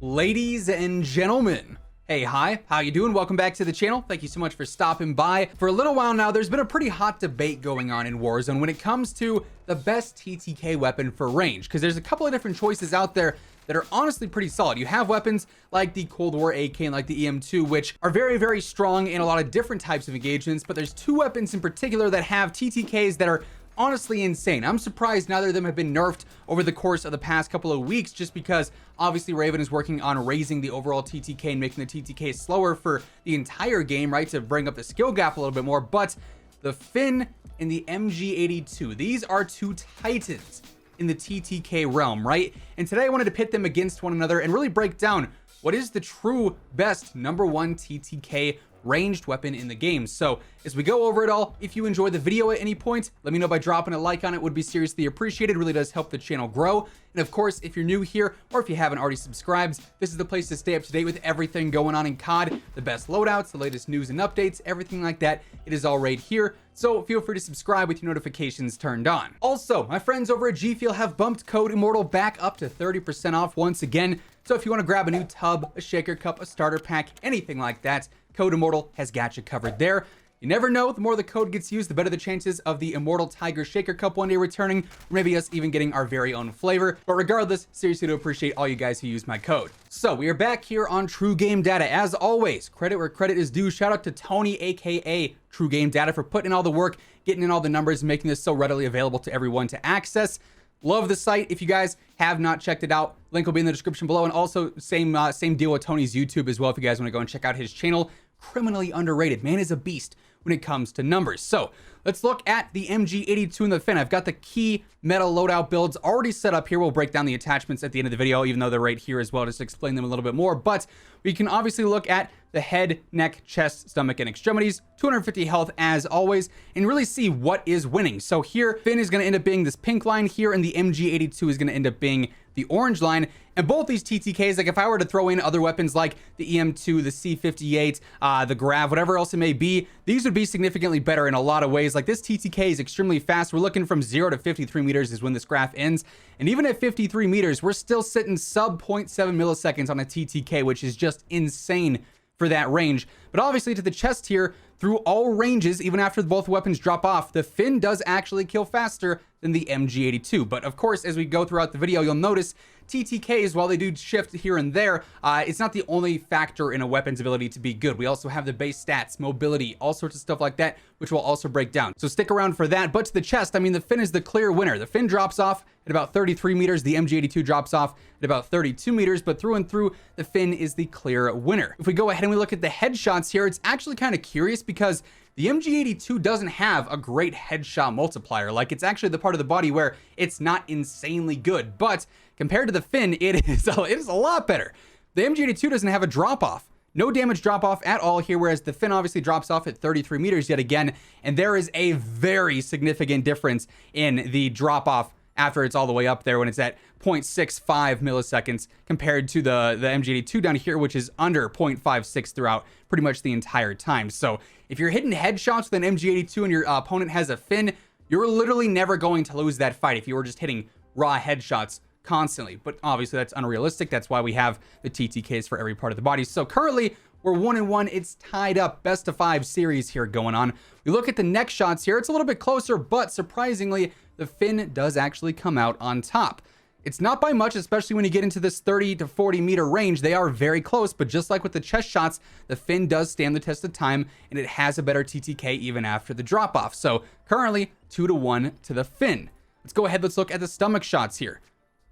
Ladies and gentlemen, hey, hi, how you doing? Welcome back to the channel. Thank you so much for stopping by. For a little while now, there's been a pretty hot debate going on in Warzone when it comes to the best TTK weapon for range, because there's a couple of different choices out there that are honestly pretty solid. You have weapons like the Cold War AK and like the EM2, which are very, very strong in a lot of different types of engagements, but there's two weapons in particular that have TTKs that are honestly insane. I'm surprised neither of them have been nerfed over the course of the past couple of weeks, just because obviously Raven is working on raising the overall TTK and making the TTK slower for the entire game, right, to bring up the skill gap a little bit more. But the Finn and the MG82, these are two titans in the TTK realm, right? And today I wanted to pit them against one another and really break down what is the true best #1 TTK ranged weapon in the game. So as we go over it all, if you enjoy the video at any point, let me know by dropping a like on it. Would be seriously appreciated. Really does help the channel grow. And of course, if you're new here or if you haven't already subscribed, this is the place to stay up to date with everything going on in COD, the best loadouts, the latest news and updates, everything like that. It is all right here. So feel free to subscribe with your notifications turned on. Also, my friends over at G Fuel have bumped Code Immortal back up to 30% off once again. So if you want to grab a new tub, a shaker cup, a starter pack, anything like that, Code Immortal has got you covered there. You never know, the more the code gets used, the better the chances of the Immortal Tiger Shaker Cup one day returning, or maybe us even getting our very own flavor. But regardless, seriously do appreciate all you guys who use my code. So we are back here on True Game Data. As always, credit where credit is due. Shout out to Tony, aka True Game Data, for putting in all the work, getting in all the numbers, and making this so readily available to everyone to access. Love the site. If you guys have not checked it out, link will be in the description below. And also same deal with Tony's YouTube as well, if you guys want to go and check out his channel. Criminally underrated. Man is a beast when it comes to numbers. So let's look at the MG82 and the Finn. I've got the key meta loadout builds already set up here. We'll break down the attachments at the end of the video, even though they're right here as well, just to explain them a little bit more. But we can obviously look at the head, neck, chest, stomach, and extremities, 250 health as always, and really see what is winning. So here, Finn is going to end up being this pink line here, and the MG82 is going to end up being the orange line. And both these TTKs, like if I were to throw in other weapons like the EM2, the C58, the Grav, whatever else it may be, these would be significantly better in a lot of ways. Like this TTK is extremely fast. We're looking from 0 to 53 meters is when this graph ends. And even at 53 meters, we're still sitting sub 0.7 milliseconds on a TTK, which is just insane for that range. But obviously to the chest here, through all ranges, even after both weapons drop off, the Finn does actually kill faster than the MG82. But of course, as we go throughout the video, you'll notice TTKs, while they do shift here and there, it's not the only factor in a weapon's ability to be good. We also have the base stats, mobility, all sorts of stuff like that, which we'll also break down. So stick around for that. But to the chest, I mean, the Finn is the clear winner. The Finn drops off at about 33 meters. The MG82 drops off at about 32 meters, but through and through, the Finn is the clear winner. If we go ahead and we look at the headshots here, it's actually kind of curious because the MG82 doesn't have a great headshot multiplier. Like, it's actually the part of the body where it's not insanely good, but compared to the Finn, it is a lot better. The MG82 doesn't have a drop-off. No damage drop-off at all here, whereas the Finn obviously drops off at 33 meters yet again, and there is a very significant difference in the drop-off after it's all the way up there when it's at 0.65 milliseconds compared to the MG82 down here, which is under 0.56 throughout pretty much the entire time. So if you're hitting headshots with an MG82 and your opponent has a Finn, you're literally never going to lose that fight if you were just hitting raw headshots constantly. But obviously that's unrealistic. That's why we have the TTKs for every part of the body. So currently we're 1-1. It's tied up. Best of 5 series here going on. We look at the neck shots here. It's a little bit closer, but surprisingly, the Finn does actually come out on top. It's not by much, especially when you get into this 30 to 40 meter range. They are very close, but just like with the chest shots, the Finn does stand the test of time, and it has a better TTK even after the drop off. So currently 2-1 to the Finn. Let's go ahead. Let's look at the stomach shots here.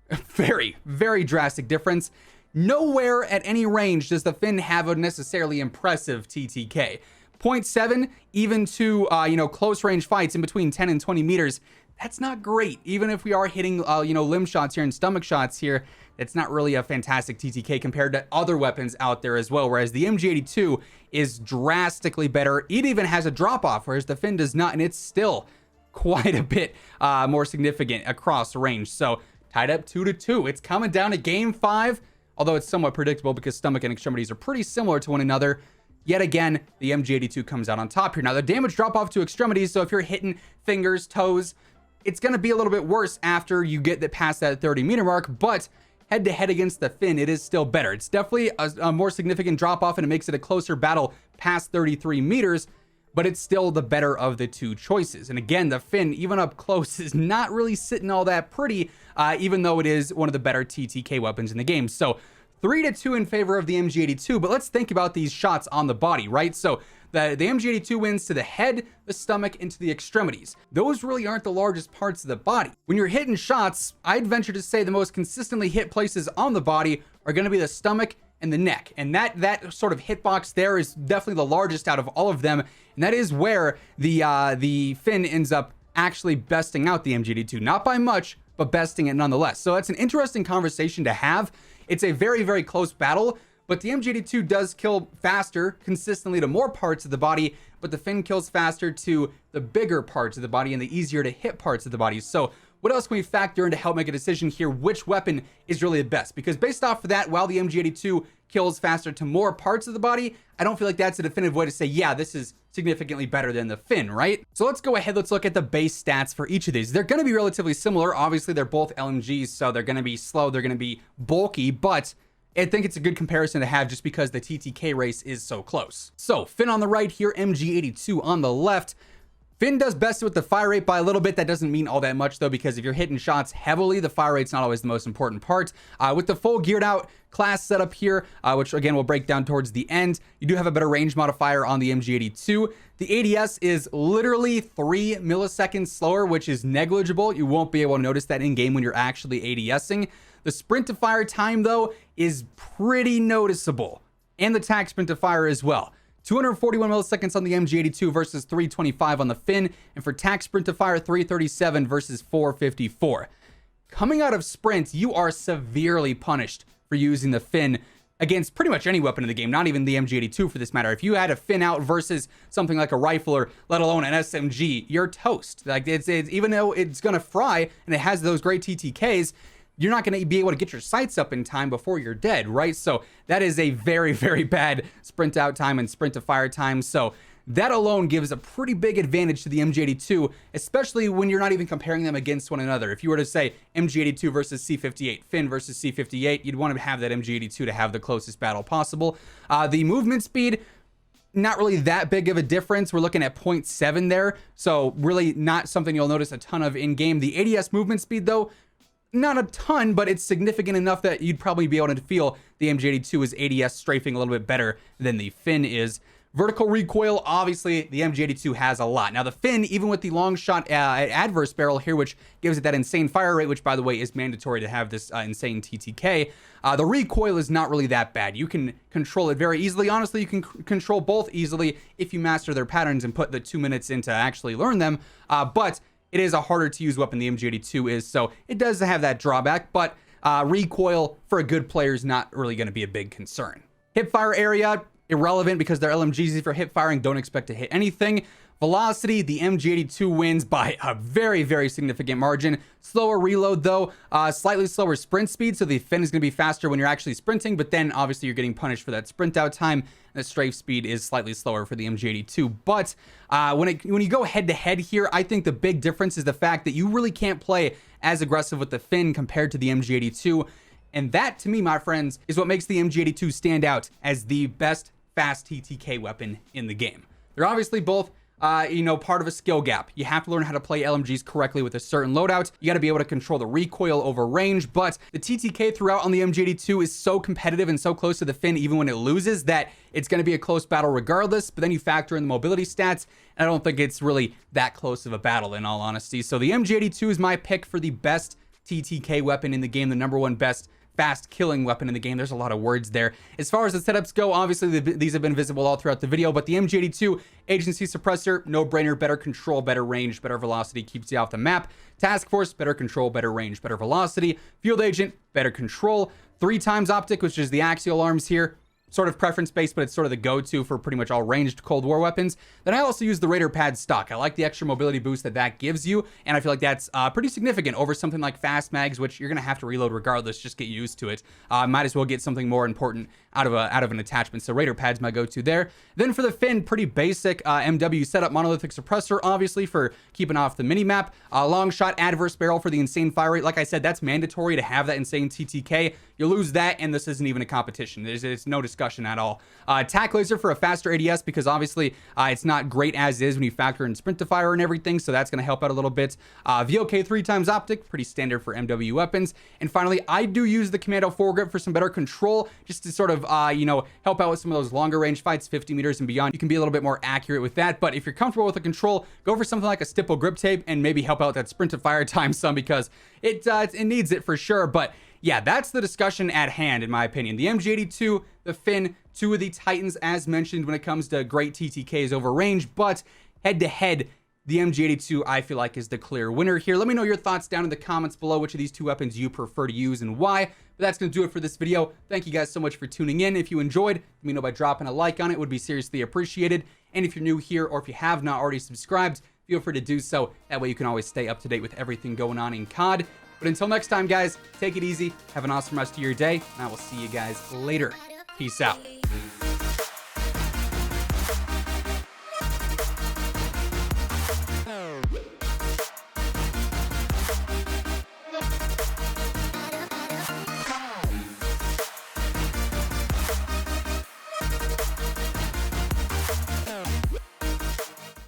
Very, very drastic difference. Nowhere at any range does the Finn have a necessarily impressive TTK. 0.7, even to, close range fights in between 10 and 20 meters. That's not great. Even if we are hitting, limb shots here and stomach shots here, it's not really a fantastic TTK compared to other weapons out there as well. Whereas the MG82 is drastically better. It even has a drop off, whereas the Finn does not. And it's still quite a bit more significant across range. So tied up 2-2. It's coming down to game 5, although it's somewhat predictable because stomach and extremities are pretty similar to one another. Yet again, the MG82 comes out on top here. Now the damage drop off to extremities. So if you're hitting fingers, toes, it's going to be a little bit worse after you get past that 30 meter mark, but head to head against the Finn, it is still better. It's definitely a more significant drop off, and it makes it a closer battle past 33 meters, but it's still the better of the two choices. And again, the Finn, even up close, is not really sitting all that pretty, even though it is one of the better TTK weapons in the game. So 3-2 in favor of the MG82, but let's think about these shots on the body, right? So the MG82 wins to the head, the stomach, and to the extremities. Those really aren't the largest parts of the body. When you're hitting shots, I'd venture to say the most consistently hit places on the body are going to be the stomach and the neck. And that sort of hitbox there is definitely the largest out of all of them. And that is where the Finn ends up actually besting out the MG82. Not by much, but besting it nonetheless. So that's an interesting conversation to have. It's a very, very close battle, but the MG82 does kill faster consistently to more parts of the body, but the Finn kills faster to the bigger parts of the body and the easier to hit parts of the body. So what else can we factor in to help make a decision here which weapon is really the best? Because based off of that, while the MG82 kills faster to more parts of the body, I don't feel like that's a definitive way to say, yeah, this is significantly better than the Finn, right? So let's go ahead, let's look at the base stats for each of these. They're going to be relatively similar. Obviously, they're both LMGs, so they're going to be slow, they're going to be bulky, but I think it's a good comparison to have just because the TTK race is so close. So Finn on the right here, MG82 on the left. Finn does best with the fire rate by a little bit. That doesn't mean all that much though, because if you're hitting shots heavily, the fire rate's not always the most important part. With the full geared out class setup here, which again we'll break down towards the end, you do have a better range modifier on the MG82. The ADS is literally 3 milliseconds slower, which is negligible. You won't be able to notice that in game when you're actually ADSing. The sprint to fire time though is pretty noticeable, and the tac sprint to fire as well. 241 milliseconds on the MG82 versus 325 on the Finn, and for tac sprint to fire, 337 versus 454. Coming out of sprint, you are severely punished for using the Finn against pretty much any weapon in the game, not even the MG82 for this matter. If you had a Finn out versus something like a rifle or let alone an SMG, you're toast. Like it's even though it's gonna fry and it has those great TTKs, you're not going to be able to get your sights up in time before you're dead, right? So that is a very, very bad sprint out time and sprint to fire time. So that alone gives a pretty big advantage to the MG82, especially when you're not even comparing them against one another. If you were to say MG82 versus C58, Finn versus C58, you'd want to have that MG82 to have the closest battle possible. The movement speed, not really that big of a difference. We're looking at 0.7 there. So really not something you'll notice a ton of in game. The ADS movement speed though, not a ton, but it's significant enough that you'd probably be able to feel the MG82 is ADS strafing a little bit better than the Finn is. Vertical recoil, obviously, the MG82 has a lot. Now, the Finn, even with the long shot adverse barrel here, which gives it that insane fire rate, which, by the way, is mandatory to have this insane TTK, the recoil is not really that bad. You can control it very easily. Honestly, you can control both easily if you master their patterns and put the 2 minutes in to actually learn them, but it is a harder to use weapon the MG82 is, so it does have that drawback, but recoil for a good player is not really going to be a big concern. Hipfire area, irrelevant because they're LMGs for hip firing, don't expect to hit anything. Velocity, the MG82 wins by a very, very significant margin. Slower reload though, slightly slower sprint speed, so the Finn is going to be faster when you're actually sprinting, but then obviously you're getting punished for that sprint out time. The strafe speed is slightly slower for the MG82, but when you go head to head here, I think the big difference is the fact that you really can't play as aggressive with the Finn compared to the MG82, and that to me, my friends, is what makes the MG82 stand out as the best fast TTK weapon in the game. They're obviously both part of a skill gap. You have to learn how to play LMGs correctly with a certain loadout. You got to be able to control the recoil over range, but the TTK throughout on the MG82 is so competitive and so close to the Finn even when it loses that it's going to be a close battle regardless, but then you factor in the mobility stats, and I don't think it's really that close of a battle in all honesty. So the MG82 is my pick for the best TTK weapon in the game, the #1 best fast killing weapon in the game. There's a lot of words there. As far as the setups go, obviously these have been visible all throughout the video, but the MG82 agency suppressor, no brainer, better control, better range, better velocity, keeps you off the map. Task force, better control, better range, better velocity. Field agent, better control. 3 times optic, which is the axial arms here. sort of preference based, but it's sort of the go-to for pretty much all ranged Cold War weapons. Then I also use the Raider pad stock. I like the extra mobility boost that gives you, and I feel like that's pretty significant over something like fast mags, which you're gonna have to reload regardless. Just get used to it. Might as well get something more important out of an attachment. So Raider pad's my go-to there. Then for the fin, pretty basic MW setup, monolithic suppressor, obviously for keeping off the mini map. Long shot, adverse barrel for the insane fire rate. Like I said, that's mandatory to have that insane TTK. You lose that, and this isn't even a competition. There's no discussion at all. Tac laser for a faster ADS, because obviously it's not great as is when you factor in sprint to fire and everything, so that's going to help out a little bit. VOK 3x optic, pretty standard for MW weapons. And finally, I do use the Commando foregrip for some better control, just to sort of, help out with some of those longer range fights, 50 meters and beyond. You can be a little bit more accurate with that, but if you're comfortable with the control, go for something like a stipple grip tape and maybe help out with that sprint to fire time some, because it needs it for sure. But yeah, that's the discussion at hand, in my opinion. The MG82, the Fin, two of the Titans, as mentioned, when it comes to great TTKs over range, but head-to-head, the MG82, I feel like, is the clear winner here. Let me know your thoughts down in the comments below, which of these two weapons you prefer to use and why. But that's going to do it for this video. Thank you guys so much for tuning in. If you enjoyed, let me know by dropping a like on it. It would be seriously appreciated. And if you're new here, or if you have not already subscribed, feel free to do so. That way you can always stay up to date with everything going on in COD. But until next time, guys, take it easy. Have an awesome rest of your day, and I will see you guys later. Peace out.